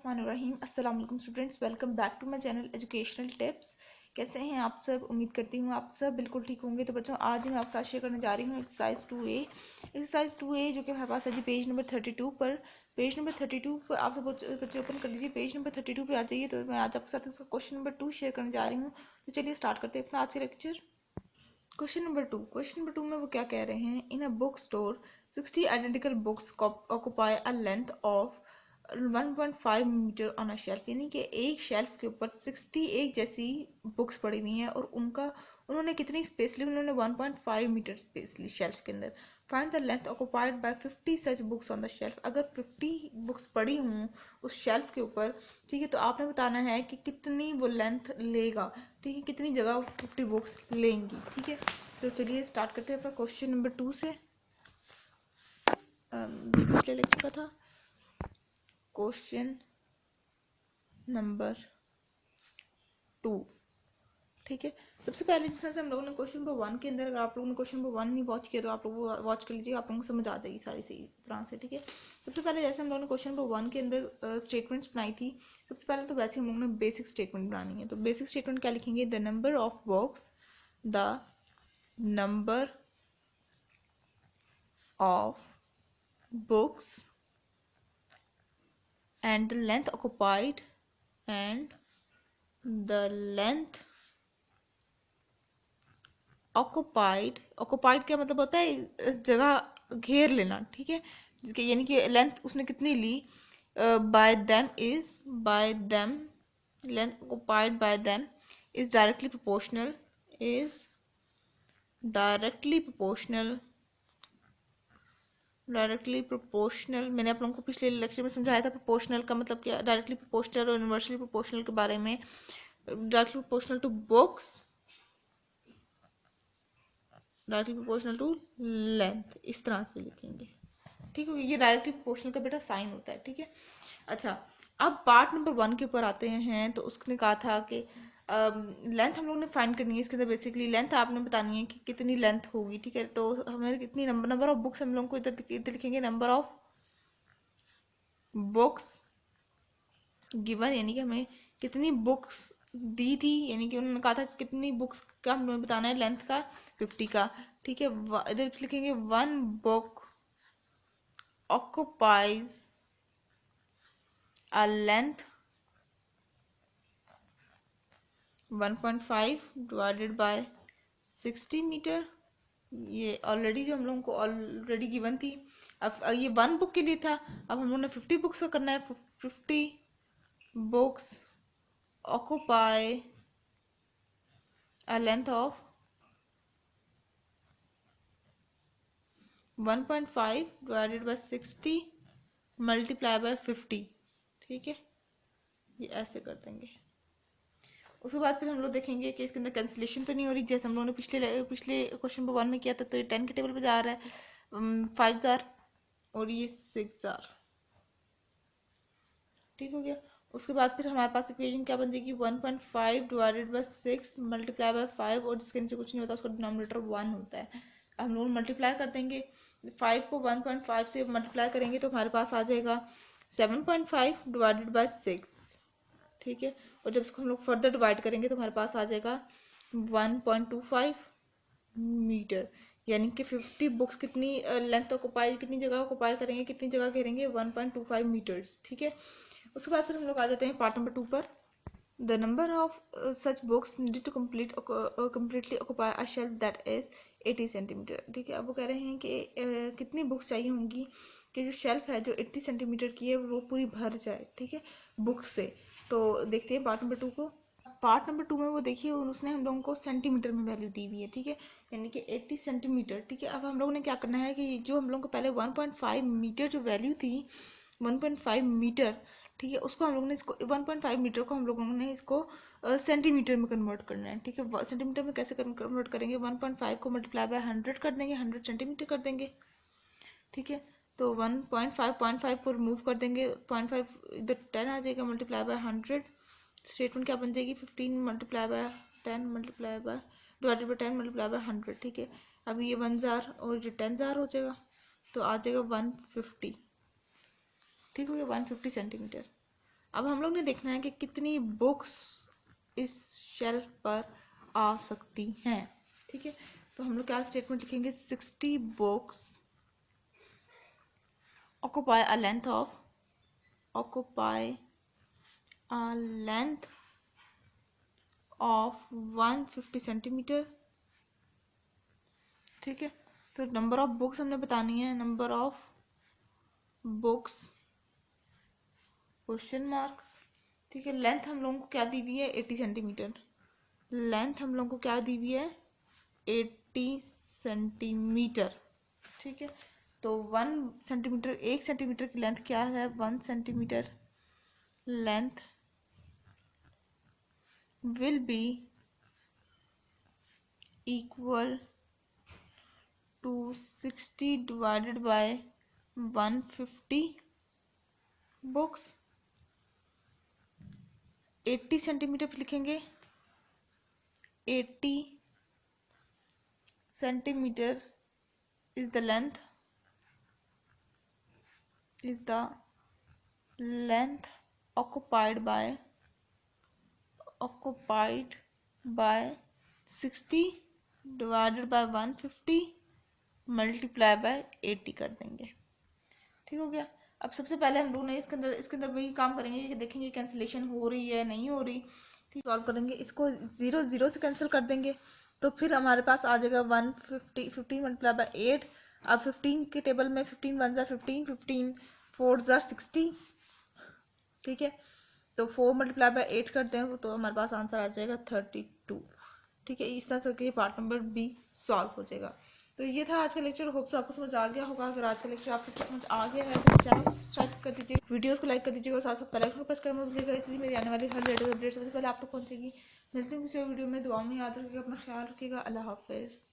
बिस्मिल्लाहिर्रहमानिर्रहीम। अस्सलाम वालेकुम students, welcome back to my channel educational tips. कैसे हैं आप सब? उम्मीद करती हूँ आप सब बिल्कुल ठीक होंगे। तो बच्चों, आज मैं आपके साथ शेयर करने जा रही हूँ एक्सरसाइज 2A। एक्सरसाइज 2A जो कि हमारे पास है जी पेज नंबर 32 पर। पेज नंबर 32 पर आप सब बच्चे ओपन कर लीजिए, पेज नंबर 32 पे आ जाइए। तो मैं आज आपके साथ इसका क्वेश्चन नंबर 2 शेयर करने जा रही हूँ। तो चलिए स्टार्ट करते हैं अपना आज का लेक्चर। क्वेश्चन नंबर 2 में वो क्या कह रहे हैं? In a book store 60 identical books occupy a length of 1.5 metre on a shelf, यानी कि एक शेल्फ के ऊपर 60 एक जैसी बुक्स पड़ी हुई हैं और उन्होंने कितनी स्पेस ली? उन्होंने 1.5 मीटर स्पेस ली शेल्फ के अंदर। Find the length occupied by 50 such books on the shelf. अगर 50 बुक्स पड़ी हों उस शेल्फ के ऊपर, ठीक है, तो आपने बताना है कि कितनी वो लेंथ लेगा, ठीक है, कितनी जगह 50 बुक्स लेंगी, ठीक है। तो चलिए स्टार्ट करते हैं अपना क्वेश्चन नंबर 2 से। ये पिछले लेक्चर का था। क्वेश्चन नंबर 2, ठीक है। सबसे पहले जिस तरह से हम लोगों ने क्वेश्चन नंबर 1 के अंदर, अगर आप लोगों ने क्वेश्चन नंबर 1 नहीं वॉच किया तो आप लोग वो वॉच कर लीजिए, आप लोगों को समझ आ जाएगी सारी सही तरह से, ठीक है। सबसे पहले जैसे हम लोगों ने क्वेश्चन नंबर 1 के अंदर स्टेटमेंट्स बनाई थी, सबसे पहले तो वैसे हम लोगों ने बेसिक स्टेटमेंट बनानी है। तो बेसिक स्टेटमेंट क्या लिखेंगे? The number of books, the number of books and the length occupied and the length occupied क्या मतलब होता है? जगह घेर लेना, ठीक है, यानी कि लेंथ उसने कितनी ली? by them length occupied by them is directly proportional directly proportional. मैंने आप लोगों को पिछले लेक्चर में समझाया था प्रोपोर्शनल का मतलब क्या, डायरेक्टली प्रोपोर्शनल और इनवर्सली प्रोपोर्शनल के बारे में। Directly proportional to books, directly proportional to length, इस तरह से लिखेंगे, ठीक है। ये डायरेक्टली प्रोपोर्शनल का बेटा साइन होता है, ठीक है। अच्छा, अब पार्ट नंबर 1 के ऊपर आते हैं। तो उसने कहा था कि लेंथ हम लोग ने फाइंड करनी है। इसके अंदर बेसिकली लेंथ आपने बतानी है कि कितनी लेंथ होगी, ठीक है। तो हमें कितनी नंबर ऑफ बुक्स हम लोग को इधर लिखेंगे, नंबर ऑफ बुक्स गिवन, यानी कि हमें कितनी बुक्स दी थी, यानी कि उन्होंने कहा था कितनी बुक्स का हमें बताना है लेंथ का, 50 का, ठीक है। इधर लिखेंगे 1 book occupies a length 1.5 divided by 60 meter. ये ऑलरेडी जो हम लोगों को ऑलरेडी गिवन थी। अब ये 1 बुक के लिए था, अब हम लोगों ने 50 बुक्स का करना है। 50 books occupy a length of 1.5 divided by 60 multiply by 50, ठीक है। ये ऐसे कर देंगे। उसके बाद फिर हम लोग देखेंगे कि इसके अंदर कैंसिलेशन तो नहीं हो रही, जैसे हम लोगों ने पिछले क्वेश्चन नंबर 1 में किया था। तो ये 10 के टेबल पे जा रहा है 5,000 और ये 6,000, ठीक हो गया। उसके बाद फिर हमारे पास इक्वेशन क्या बन जाएगी? 1.5 डिवाइडेड बाय 6 मल्टीप्लाई बाय 5, और जिसके नीचे कुछ नहीं होता उसका डिनोमिनेटर 1 होता है। हम लोग मल्टीप्लाई कर देंगे, 5 को 1.5 से मल्टीप्लाई करेंगे तो हमारे पास आ जाएगा 7.5 डिवाइडेड बाय 6, ठीक है। और जब इसको हम लोग फर्दर डिवाइड करेंगे तो हमारे पास आ जाएगा 1.25 मीटर, यानी कि 50 बुक्स कितनी लेंथ ऑक्यूपाई, कितनी जगह ऑक्यूपाई करेंगे, कितनी जगह घेरेंगे? 1.25 मीटर्स, ठीक है। उसके बाद फिर हम लोग आ जाते हैं पार्ट नंबर 2 पर। The number of such books needed to completely occupy a shelf that is 80 centimeter, ठीक है। अब वो कह रहे हैं कि कितनी बुक्स चाहिए होंगी कि जो शेल्फ है जो 80 सेंटीमीटर की है वो पूरी भर जाए, ठीक है, बुक्स से। तो देखते हैं पार्ट नंबर 2 को। पार्ट नंबर 2 में वो देखिए उसने हम लोगों को सेंटीमीटर में वैल्यू दी हुई है, ठीक है, यानी कि 80 सेंटीमीटर, ठीक है। अब हम लोगों ने क्या करना है कि जो हम लोगों को पहले 1.5 मीटर जो वैल्यू थी, 1.5 मीटर, ठीक है, उसको हम लोगों ने इसको 1.5 मीटर को हम लोगों ने इसको सेंटीमीटर में कन्वर्ट करना है, ठीक है। सेंटीमीटर में कैसे कन्वर्ट करेंगे? 1.5 को मल्टीप्लाई बाय 100 कर देंगे, 100 सेंटीमीटर कर देंगे, ठीक है। तो 1.5 को रिमूव कर देंगे, 0.5 इधर 10 आ जाएगा, मल्टीप्लाई बाय 100। स्टेटमेंट क्या बन जाएगी? 15 multiply by 10 multiply by divided by 10 multiply by 100, ठीक है। अब ये 1,000 और ये 10,000 हो जाएगा, तो आ जाएगा 150, ठीक हो गया, 150 सेंटीमीटर। अब हम लोग ने देखना है कि कितनी बुक्स इस शेल्फ पर आ सकती हैं, ठीक है। तो हम लोग क्या स्टेटमेंट लिखेंगे, 60 books occupy a length of of 150 centimetre, ठीक है। तो नंबर ऑफ बुक्स हमने बतानी है, number of books question mark, ठीक है। लेंथ हम लोगों को क्या दी हुई है, 80 सेंटीमीटर। लेंथ हम लोगों को क्या दी हुई है, 80 सेंटीमीटर, ठीक है। तो 1 सेंटीमीटर, 1 सेंटीमीटर की लेंथ क्या है, 1 centimetre length will be equal to 60 divided by 150 books. 80 centimetre पे लिखेंगे, 80 centimetre is the length occupied by 60 divided by 150 multiply by 80 कर देंगे, ठीक हो गया। अब सबसे पहले हम लोग ने इसके अंदर वही काम करेंगे कि देखेंगे कैंसिलेशन हो रही है नहीं हो रही, ठीक। सॉल्व करेंगे, इसको 0 0 से कैंसिल कर देंगे, तो फिर हमारे पास आ जाएगा 150, 15 मल्टीप्लाई बाय 8। अब 15 के टेबल में 15 1 15, 15 4 60, ठीक है। तो 4 मल्टीप्लाई बाय 8 करते हैं तो हमारे पास आंसर आ जाएगा 32, ठीक है। इस तरह से पार्ट नंबर बी सॉल्व हो जाएगा। तो ये था आज का लेक्चर, होप सो आपको समझ आ गया होगा। अगर आज का लेक्चर आप सबको समझ आ गया है तो चैनल को सब्सक्राइब कर दीजिए, वीडियोस को लाइक कर दीजिएगा और साथ साथ बेल आइकन को प्रेस करना मत भूलिएगा, इसलिए मेरी आने वाली हर लेटेस्ट अपडेट सबसे पहले आप तक पहुंचेगी। मिलते हैं किसी और वीडियो में, दुआ में याद रखिएगा, अपना ख्याल रखिएगा, अल्लाह हाफिज़।